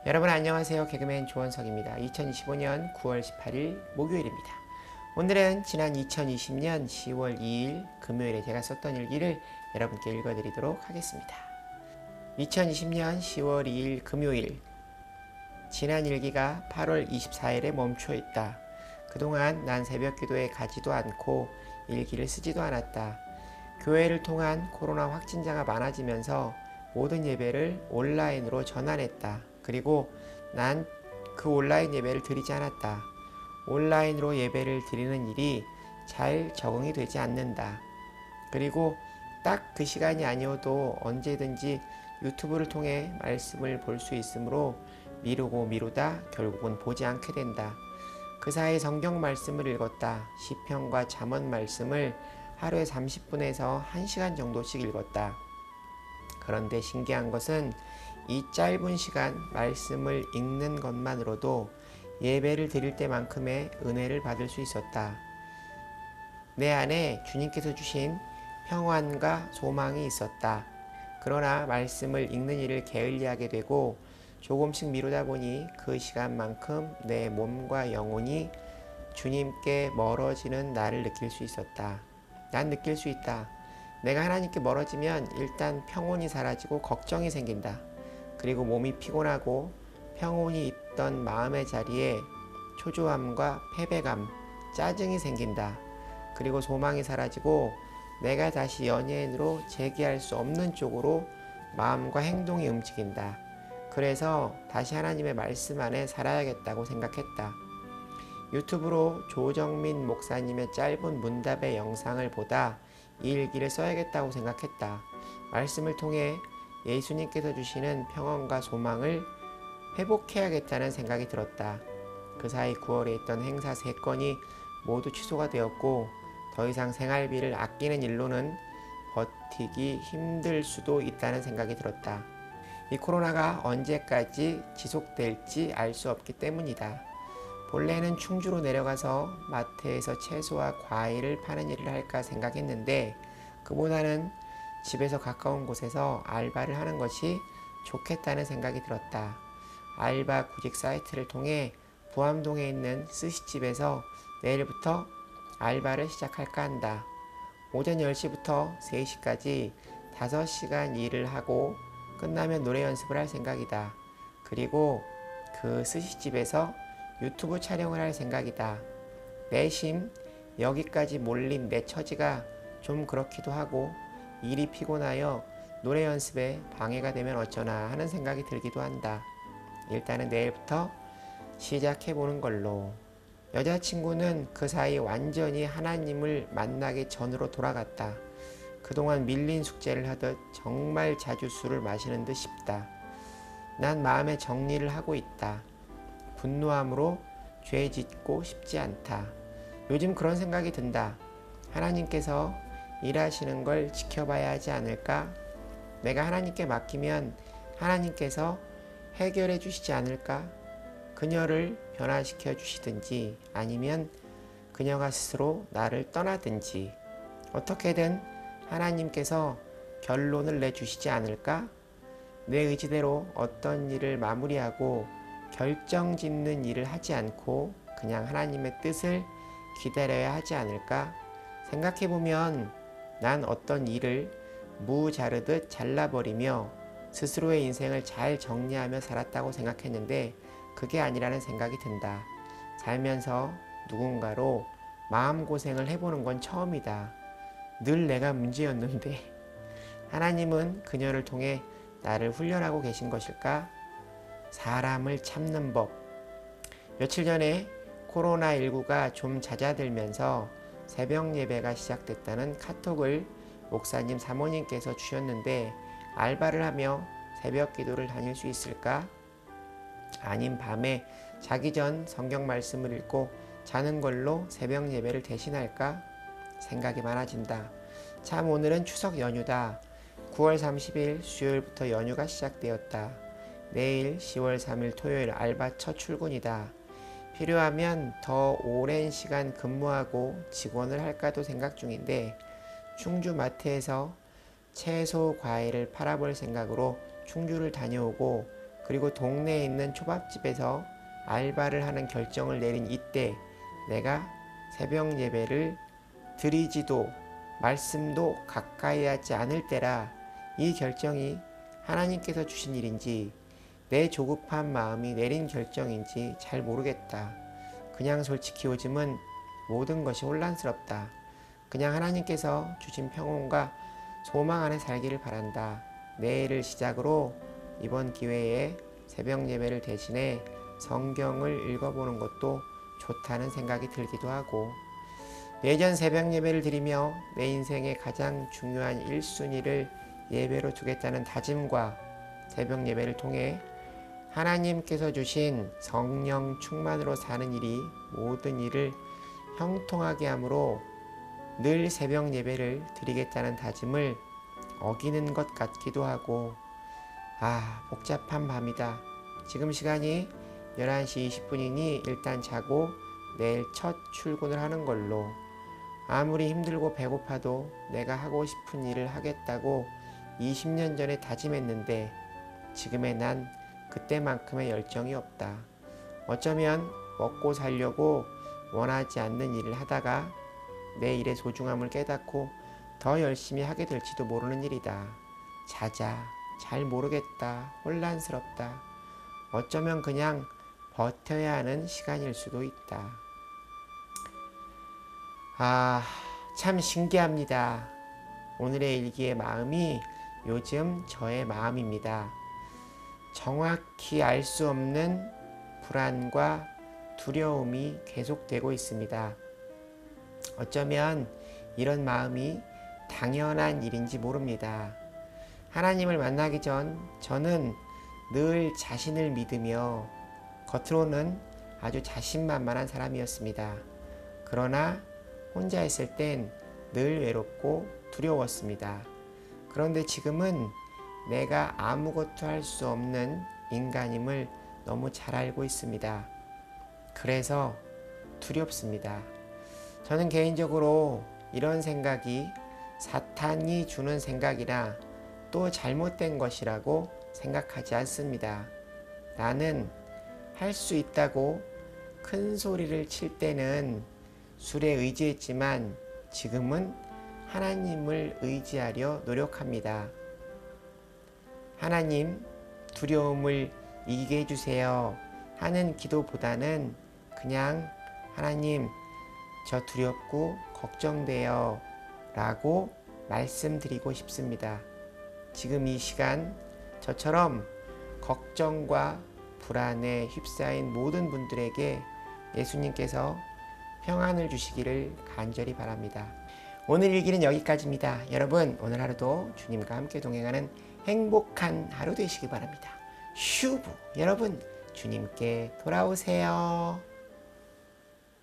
여러분 안녕하세요. 개그맨 조원석입니다. 2025년 9월 18일 목요일입니다. 오늘은 지난 2020년 10월 2일 금요일에 제가 썼던 일기를 여러분께 읽어드리도록 하겠습니다. 2020년 10월 2일 금요일, 지난 일기가 8월 24일에 멈춰 있다. 그동안 난 새벽 기도에 가지도 않고 일기를 쓰지도 않았다. 교회를 통한 코로나 확진자가 많아지면서 모든 예배를 온라인으로 전환했다. 그리고 난 그 온라인 예배를 드리지 않았다. 온라인으로 예배를 드리는 일이 잘 적응이 되지 않는다. 그리고 딱 그 시간이 아니어도 언제든지 유튜브를 통해 말씀을 볼 수 있으므로 미루고 미루다 결국은 보지 않게 된다. 그 사이 성경 말씀을 읽었다. 시편과 잠언 말씀을 하루에 30분에서 1시간 정도씩 읽었다. 그런데 신기한 것은 이 짧은 시간 말씀을 읽는 것만으로도 예배를 드릴 때만큼의 은혜를 받을 수 있었다. 내 안에 주님께서 주신 평안과 소망이 있었다. 그러나 말씀을 읽는 일을 게을리하게 되고 조금씩 미루다 보니 그 시간만큼 내 몸과 영혼이 주님께 멀어지는 나를 느낄 수 있었다. 난 느낄 수 있다. 내가 하나님께 멀어지면 일단 평온이 사라지고 걱정이 생긴다. 그리고 몸이 피곤하고 평온이 있던 마음의 자리에 초조함과 패배감, 짜증이 생긴다. 그리고 소망이 사라지고 내가 다시 연예인으로 재기할 수 없는 쪽으로 마음과 행동이 움직인다. 그래서 다시 하나님의 말씀 안에 살아야겠다고 생각했다. 유튜브로 조정민 목사님의 짧은 문답의 영상을 보다 이 일기를 써야겠다고 생각했다. 말씀을 통해 예수님께서 주시는 평안과 소망을 회복해야겠다는 생각이 들었다. 그 사이 9월에 있던 행사 3건이 모두 취소가 되었고 더 이상 생활비를 아끼는 일로는 버티기 힘들 수도 있다는 생각이 들었다. 이 코로나가 언제까지 지속될지 알 수 없기 때문이다. 본래는 충주로 내려가서 마트에서 채소와 과일을 파는 일을 할까 생각했는데 그보다는 집에서 가까운 곳에서 알바를 하는 것이 좋겠다는 생각이 들었다. 알바 구직 사이트를 통해 부암동에 있는 스시집에서 내일부터 알바를 시작할까 한다. 오전 10시부터 3시까지 5시간 일을 하고 끝나면 노래 연습을 할 생각이다. 그리고 그 스시집에서 유튜브 촬영을 할 생각이다. 내심 여기까지 몰린 내 처지가 좀 그렇기도 하고 일이 피곤하여 노래 연습에 방해가 되면 어쩌나 하는 생각이 들기도 한다. 일단은 내일부터 시작해보는 걸로. 여자친구는 그 사이 완전히 하나님을 만나기 전으로 돌아갔다. 그동안 밀린 숙제를 하듯 정말 자주 술을 마시는 듯 싶다. 난 마음의 정리를 하고 있다. 분노함으로 죄 짓고 싶지 않다. 요즘 그런 생각이 든다. 하나님께서 일하시는 걸 지켜봐야 하지 않을까? 내가 하나님께 맡기면 하나님께서 해결해 주시지 않을까? 그녀를 변화시켜 주시든지 아니면 그녀가 스스로 나를 떠나든지 어떻게든 하나님께서 결론을 내주시지 않을까? 내 의지대로 어떤 일을 마무리하고 결정 짓는 일을 하지 않고 그냥 하나님의 뜻을 기다려야 하지 않을까? 생각해보면 난 어떤 일을 무 자르듯 잘라버리며 스스로의 인생을 잘 정리하며 살았다고 생각했는데 그게 아니라는 생각이 든다. 살면서 누군가로 마음고생을 해보는 건 처음이다. 늘 내가 문제였는데 하나님은 그녀를 통해 나를 훈련하고 계신 것일까? 사람을 참는 법. 며칠 전에 코로나19가 좀 잦아들면서 새벽 예배가 시작됐다는 카톡을 목사님 사모님께서 주셨는데 알바를 하며 새벽 기도를 다닐 수 있을까? 아님 밤에 자기 전 성경 말씀을 읽고 자는 걸로 새벽 예배를 대신할까? 생각이 많아진다. 참 오늘은 추석 연휴다. 9월 30일 수요일부터 연휴가 시작되었다. 내일 10월 3일 토요일 알바 첫 출근이다. 필요하면 더 오랜 시간 근무하고 직원을 할까도 생각 중인데 충주 마트에서 채소 과일을 팔아볼 생각으로 충주를 다녀오고 그리고 동네에 있는 초밥집에서 알바를 하는 결정을 내린 이때 내가 새벽 예배를 드리지도 말씀도 가까이 하지 않을 때라 이 결정이 하나님께서 주신 일인지 내 조급한 마음이 내린 결정인지 잘 모르겠다. 그냥 솔직히 요즘은 모든 것이 혼란스럽다. 그냥 하나님께서 주신 평온과 소망 안에 살기를 바란다. 내일을 시작으로 이번 기회에 새벽 예배를 대신해 성경을 읽어보는 것도 좋다는 생각이 들기도 하고 매년 새벽 예배를 드리며 내 인생의 가장 중요한 1순위를 예배로 두겠다는 다짐과 새벽 예배를 통해 하나님께서 주신 성령 충만으로 사는 일이 모든 일을 형통하게 하므로 늘 새벽 예배를 드리겠다는 다짐을 어기는 것 같기도 하고 복잡한 밤이다. 지금 시간이 11시 20분이니 일단 자고 내일 첫 출근을 하는 걸로 아무리 힘들고 배고파도 내가 하고 싶은 일을 하겠다고 20년 전에 다짐했는데 지금의 난 그때만큼의 열정이 없다. 어쩌면 먹고 살려고 원하지 않는 일을 하다가 내 일의 소중함을 깨닫고 더 열심히 하게 될지도 모르는 일이다. 자자. 잘 모르겠다. 혼란스럽다. 어쩌면 그냥 버텨야 하는 시간일 수도 있다. 참 신기합니다. 오늘의 일기의 마음이 요즘 저의 마음입니다. 정확히 알 수 없는 불안과 두려움이 계속되고 있습니다. 어쩌면 이런 마음이 당연한 일인지 모릅니다. 하나님을 만나기 전 저는 늘 자신을 믿으며 겉으로는 아주 자신만만한 사람이었습니다. 그러나 혼자 있을 땐 늘 외롭고 두려웠습니다. 그런데 지금은 내가 아무것도 할 수 없는 인간임을 너무 잘 알고 있습니다. 그래서 두렵습니다. 저는 개인적으로 이런 생각이 사탄이 주는 생각이나 또 잘못된 것이라고 생각하지 않습니다. 나는 할 수 있다고 큰 소리를 칠 때는 술에 의지했지만 지금은 하나님을 의지하려 노력합니다. 하나님, 두려움을 이기게 해주세요 하는 기도보다는 그냥 하나님, 저 두렵고 걱정돼요 라고 말씀드리고 싶습니다. 지금 이 시간 저처럼 걱정과 불안에 휩싸인 모든 분들에게 예수님께서 평안을 주시기를 간절히 바랍니다. 오늘 일기는 여기까지입니다. 여러분 오늘 하루도 주님과 함께 동행하는 행복한 하루 되시기 바랍니다. 슈브 여러분 주님께 돌아오세요.